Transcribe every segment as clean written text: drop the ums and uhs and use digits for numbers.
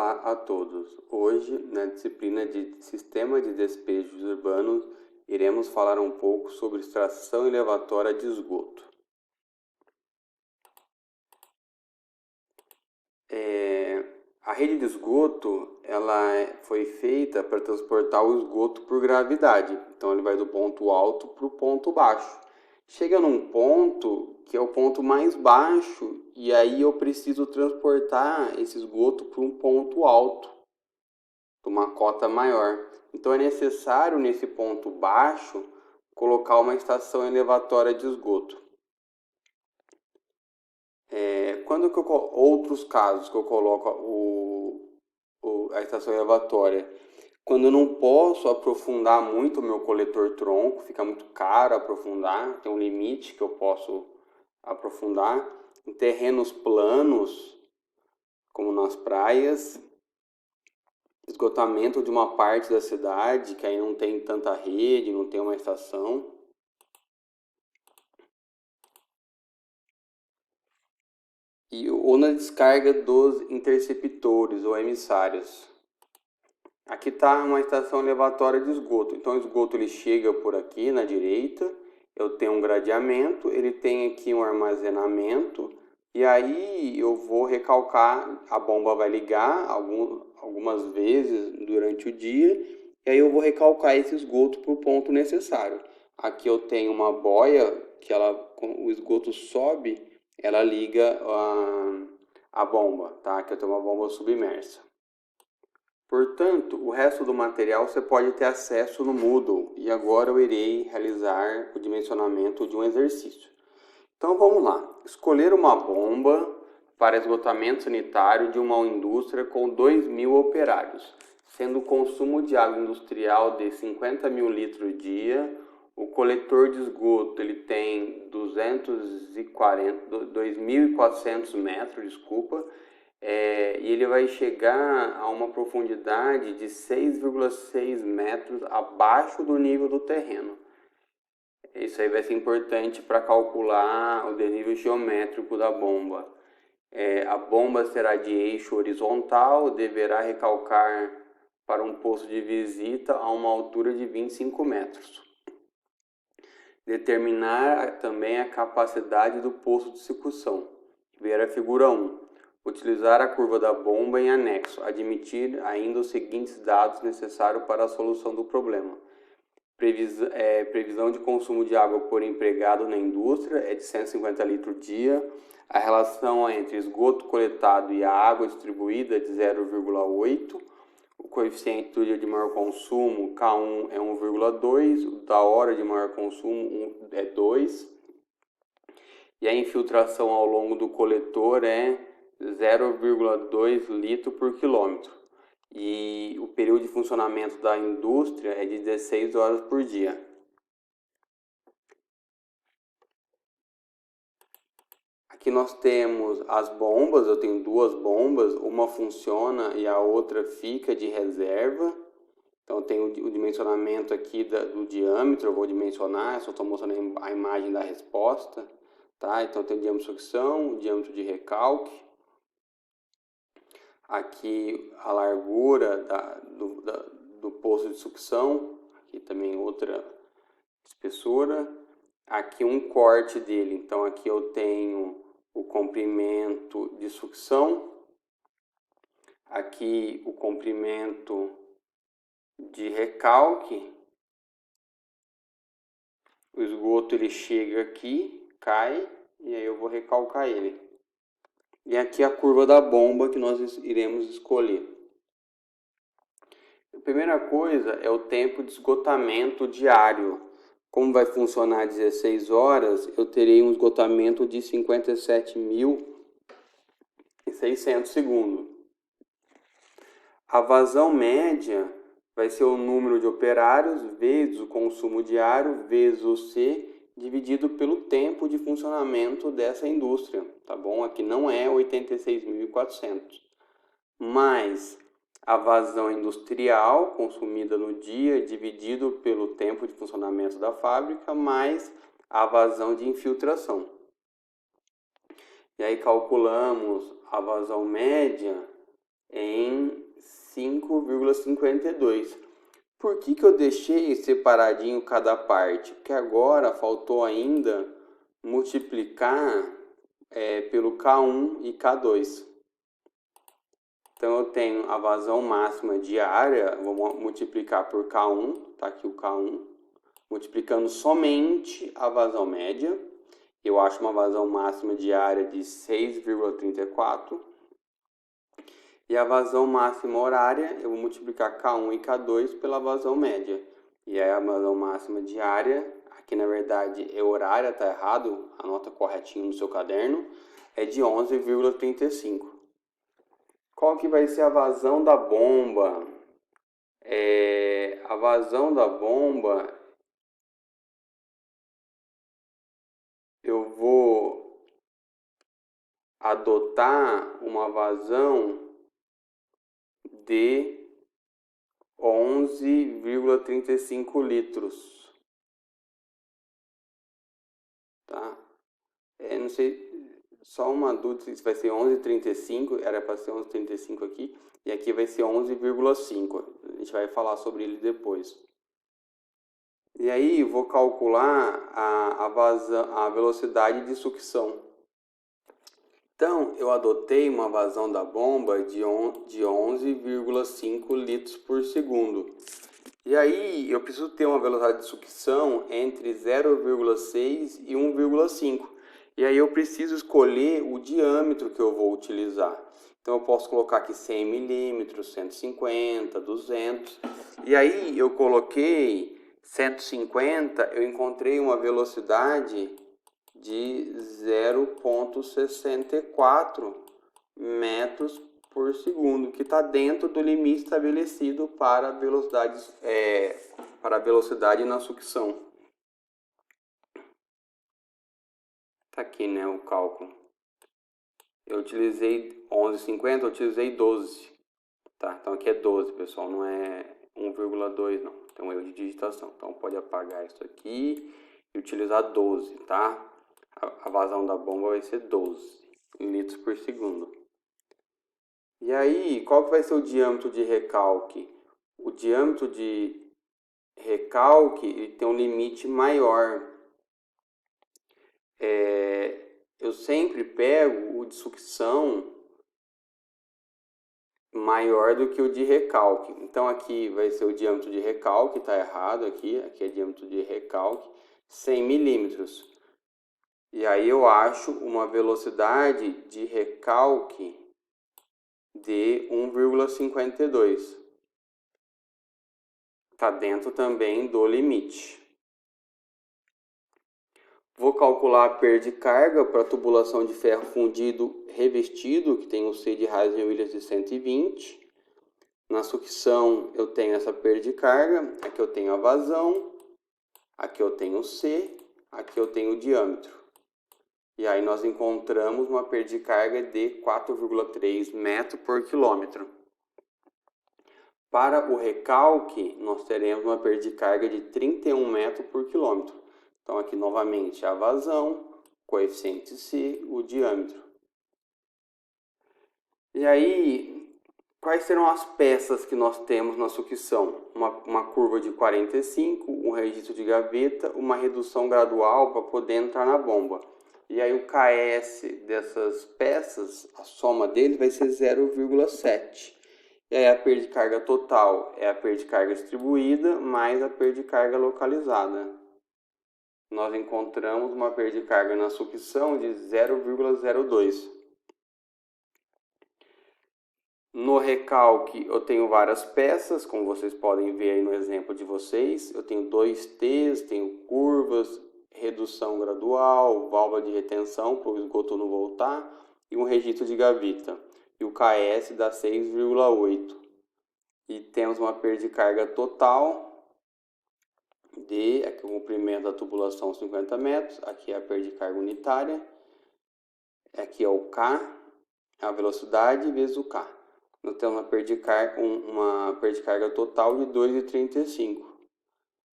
Olá a todos! Hoje, na disciplina de Sistema de Despejos Urbanos, iremos falar um pouco sobre extração elevatória de esgoto. A rede de esgoto foi feita para transportar o esgoto por gravidade. Então ele vai do ponto alto para o ponto baixo. Chega num ponto que é o ponto mais baixo e aí eu preciso transportar esse esgoto para um ponto alto, uma cota maior. Então é necessário nesse ponto baixo colocar uma estação elevatória de esgoto. Outros casos que eu coloco a estação elevatória, quando eu não posso aprofundar muito o meu coletor tronco, fica muito caro aprofundar, tem um limite que eu posso aprofundar. Em terrenos planos, como nas praias, esgotamento de uma parte da cidade, que aí não tem tanta rede, não tem uma estação. Ou na descarga dos interceptores ou emissários. Aqui está uma estação elevatória de esgoto. Então o esgoto ele chega por aqui na direita, eu tenho um gradeamento, ele tem aqui um armazenamento, e aí eu vou recalcar, a bomba vai ligar algumas vezes durante o dia, e aí eu vou recalcar esse esgoto para o ponto necessário. Aqui eu tenho uma boia que o esgoto sobe, ela liga a bomba, tá? Aqui eu tenho uma bomba submersa. Portanto, o resto do material você pode ter acesso no Moodle, e agora eu irei realizar o dimensionamento de um exercício. Então vamos lá, escolher uma bomba para esgotamento sanitário de uma indústria com 2.000 operários, sendo o consumo de água industrial de 50.000 litros dia. O coletor de esgoto ele tem 2.400 metros, e ele vai chegar a uma profundidade de 6,6 metros abaixo do nível do terreno. Isso aí vai ser importante para calcular o desnível geométrico da bomba. A bomba será de eixo horizontal, deverá recalcar para um posto de visita a uma altura de 25 metros. Determinar também a capacidade do posto de execução. Ver a figura 1. Utilizar a curva da bomba em anexo. Admitir ainda os seguintes dados necessários para a solução do problema. Previsão de consumo de água por empregado na indústria é de 150 litros por dia. A relação entre esgoto coletado e a água distribuída é de 0,8. O coeficiente do dia de maior consumo, K1, é 1,2. O da hora de maior consumo é 2. E a infiltração ao longo do coletor é 0,2 litro por quilômetro. E o período de funcionamento da indústria é de 16 horas por dia. Aqui nós temos as bombas, eu tenho duas bombas, uma funciona e a outra fica de reserva. Então eu tenho o dimensionamento aqui do diâmetro, eu vou dimensionar, só estou mostrando a imagem da resposta. Tá? Então tem o diâmetro de sucção, o diâmetro de recalque. Aqui a largura do poço de sucção, aqui também outra espessura. Aqui um corte dele, então aqui eu tenho o comprimento de sucção. Aqui o comprimento de recalque. O esgoto ele chega aqui, cai, e aí eu vou recalcar ele. E aqui a curva da bomba que nós iremos escolher. A primeira coisa é o tempo de esgotamento diário. Como vai funcionar 16 horas, eu terei um esgotamento de 57.600 segundos. A vazão média vai ser o número de operários vezes o consumo diário vezes o C, dividido pelo tempo de funcionamento dessa indústria, tá bom? Aqui não é 86.400, mas a vazão industrial consumida no dia dividido pelo tempo de funcionamento da fábrica mais a vazão de infiltração. E aí calculamos a vazão média em 5,52. Por que eu deixei separadinho cada parte? Porque agora faltou ainda multiplicar pelo K1 e K2. Então eu tenho a vazão máxima diária, vou multiplicar por K1, tá aqui o K1, multiplicando somente a vazão média. Eu acho uma vazão máxima diária de 6,34. E a vazão máxima horária, eu vou multiplicar K1 e K2 pela vazão média. E aí a vazão máxima diária, aqui na verdade é horária, tá errado, anota corretinho no seu caderno, é de 11,35. Qual que vai ser a vazão da bomba? A vazão da bomba, eu vou adotar uma vazão de 11,35 litros, tá? Não sei, só uma dúvida se vai ser 11,35, era para ser 11,35 aqui, e aqui vai ser 11,5, a gente vai falar sobre ele depois. E aí vou calcular a velocidade de sucção. Então, eu adotei uma vazão da bomba de 11,5 litros por segundo. E aí, eu preciso ter uma velocidade de sucção entre 0,6 e 1,5. E aí, eu preciso escolher o diâmetro que eu vou utilizar. Então, eu posso colocar aqui 100 milímetros, 150, 200. E aí, eu coloquei 150, eu encontrei uma velocidade de 0,64 metros por segundo, que está dentro do limite estabelecido para velocidade na sucção. Tá aqui, né, o cálculo. Eu utilizei 11,50, eu utilizei 12, tá? Então aqui é 12, pessoal, não é 1,2 não. Tem um erro de digitação. Então pode apagar isso aqui e utilizar 12, tá? A vazão da bomba vai ser 12 litros por segundo. E aí, qual que vai ser o diâmetro de recalque? O diâmetro de recalque ele tem um limite maior. Eu sempre pego o de sucção maior do que o de recalque. Então aqui vai ser o diâmetro de recalque, está errado aqui é diâmetro de recalque, 100 milímetros. E aí eu acho uma velocidade de recalque de 1,52. Está dentro também do limite. Vou calcular a perda de carga para a tubulação de ferro fundido revestido, que tem um C de Hazen-Williams de 120. Na sucção eu tenho essa perda de carga, aqui eu tenho a vazão, aqui eu tenho o C, aqui eu tenho o diâmetro. E aí nós encontramos uma perda de carga de 4,3 metros por quilômetro. Para o recalque, nós teremos uma perda de carga de 31 metros por quilômetro. Então aqui novamente a vazão, coeficiente C, o diâmetro. E aí, quais serão as peças que nós temos na sucção? Uma curva de 45, um registro de gaveta, uma redução gradual para poder entrar na bomba. E aí o KS dessas peças, a soma deles vai ser 0,7. E aí a perda de carga total é a perda de carga distribuída mais a perda de carga localizada. Nós encontramos uma perda de carga na sucção de 0,02. No recalque eu tenho várias peças, como vocês podem ver aí no exemplo de vocês. Eu tenho 2 T's, tenho curvas, redução gradual, válvula de retenção para o esgoto não voltar e um registro de gaveta. E o KS dá 6,8. E temos uma perda de carga total aqui o comprimento da tubulação 50 metros, aqui é a perda de carga unitária, aqui é o K, a velocidade vezes o K. Nós temos uma perda de carga total de 2,35.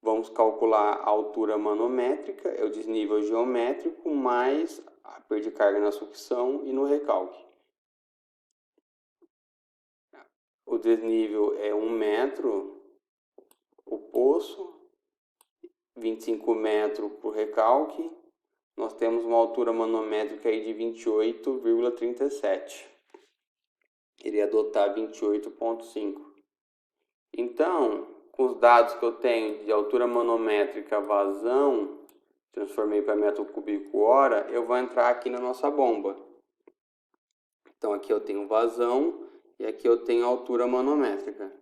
Vamos calcular a altura manométrica, é o desnível geométrico, mais a perda de carga na sucção e no recalque. o desnível é 1 metro, o poço, 25 metros por recalque, nós temos uma altura manométrica aí de 28,37. Ele ia adotar 28,5. Então, com os dados que eu tenho de altura manométrica, vazão, transformei para metro cúbico hora, eu vou entrar aqui na nossa bomba. Então aqui eu tenho vazão e aqui eu tenho altura manométrica.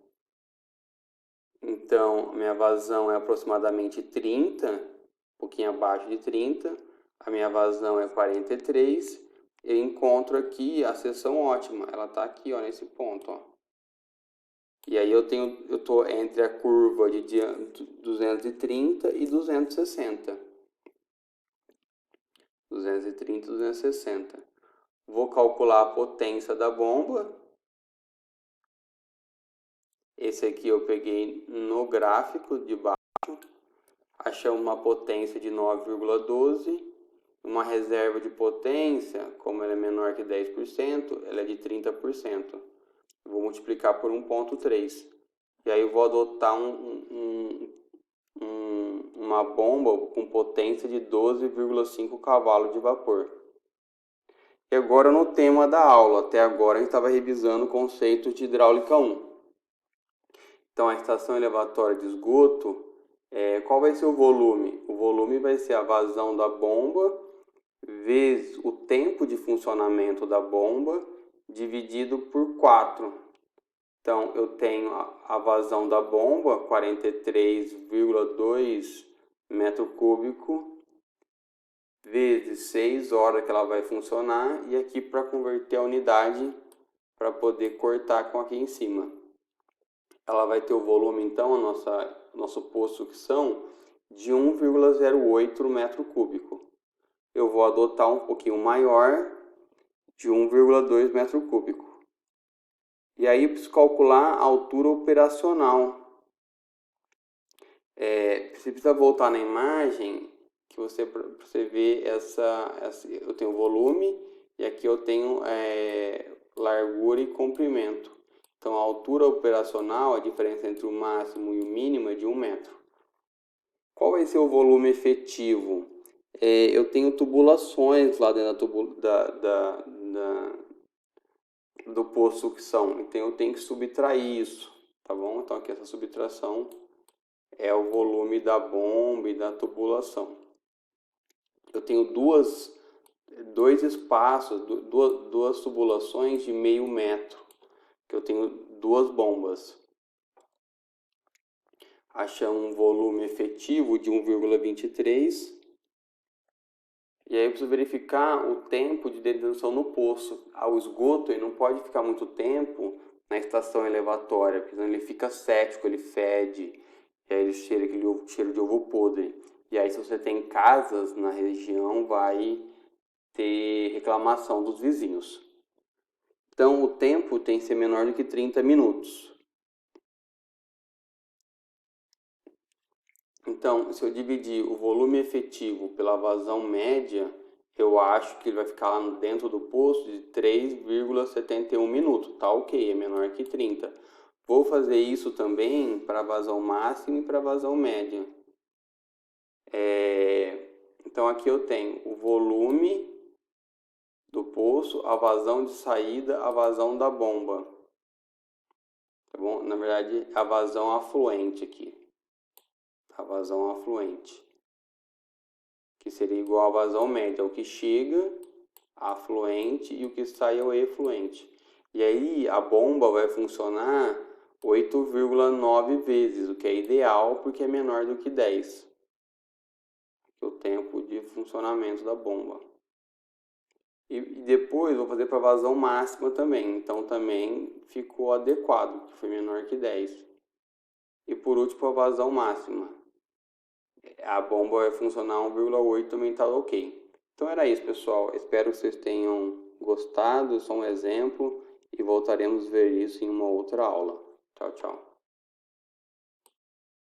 Então, minha vazão é aproximadamente 30, um pouquinho abaixo de 30. A minha vazão é 43. Eu encontro aqui a seção ótima. Ela está aqui, ó, nesse ponto, ó. E aí eu tô entre a curva de 230 e 260. 230 e 260. Vou calcular a potência da bomba. Esse aqui eu peguei no gráfico de baixo. Achamos uma potência de 9,12. Uma reserva de potência, como ela é menor que 10%, ela é de 30%. Eu vou multiplicar por 1,3. E aí eu vou adotar uma bomba com potência de 12,5 cavalos de vapor. E agora no tema da aula, até agora a gente estava revisando o conceito de hidráulica 1. Então a estação elevatória de esgoto, qual vai ser o volume? O volume vai ser a vazão da bomba vezes o tempo de funcionamento da bomba dividido por 4. Então eu tenho a vazão da bomba, 43,2 metro cúbico, vezes 6 horas que ela vai funcionar, e aqui para converter a unidade para poder cortar com aqui em cima. Ela vai ter o volume, então, nosso poço de sucção de 1,08 metro cúbico. Eu vou adotar um pouquinho maior, de 1,2 metro cúbico. E aí eu preciso calcular a altura operacional. Você precisa voltar na imagem que você ver eu tenho volume e aqui eu tenho largura e comprimento. Então a altura operacional, a diferença entre o máximo e o mínimo é de 1 metro. Qual vai ser o volume efetivo? Eu tenho tubulações lá dentro do poço de sucção, então eu tenho que subtrair isso, tá bom? Então aqui essa subtração é o volume da bomba e da tubulação. Eu tenho dois espaços, duas tubulações de meio metro, que eu tenho 2 bombas. Achamos um volume efetivo de 1,23. E aí eu preciso verificar o tempo de detenção no poço. O esgoto ele não pode ficar muito tempo na estação elevatória, porque senão ele fica cético, ele fede, e aí ele cheira aquele cheiro de ovo podre. E aí se você tem casas na região, vai ter reclamação dos vizinhos. Então o tempo tem que ser menor do que 30 minutos. Então, se eu dividir o volume efetivo pela vazão média, eu acho que ele vai ficar lá dentro do poço de 3,71 minutos. Tá ok, é menor que 30. Vou fazer isso também para a vazão máxima e para a vazão média. Então aqui eu tenho o volume do poço, a vazão de saída, a vazão da bomba. Tá bom? Na verdade, a vazão afluente aqui. A vazão afluente, que seria igual à vazão média, o que chega, a afluente, e o que sai é o efluente. E aí a bomba vai funcionar 8,9 vezes, o que é ideal porque é menor do que 10. O tempo de funcionamento da bomba. E depois vou fazer para a vazão máxima também, então também ficou adequado, que foi menor que 10. E por último a vazão máxima. A bomba vai funcionar 1,8, também está ok. Então era isso, pessoal. Espero que vocês tenham gostado. Só um exemplo e voltaremos a ver isso em uma outra aula. Tchau, tchau.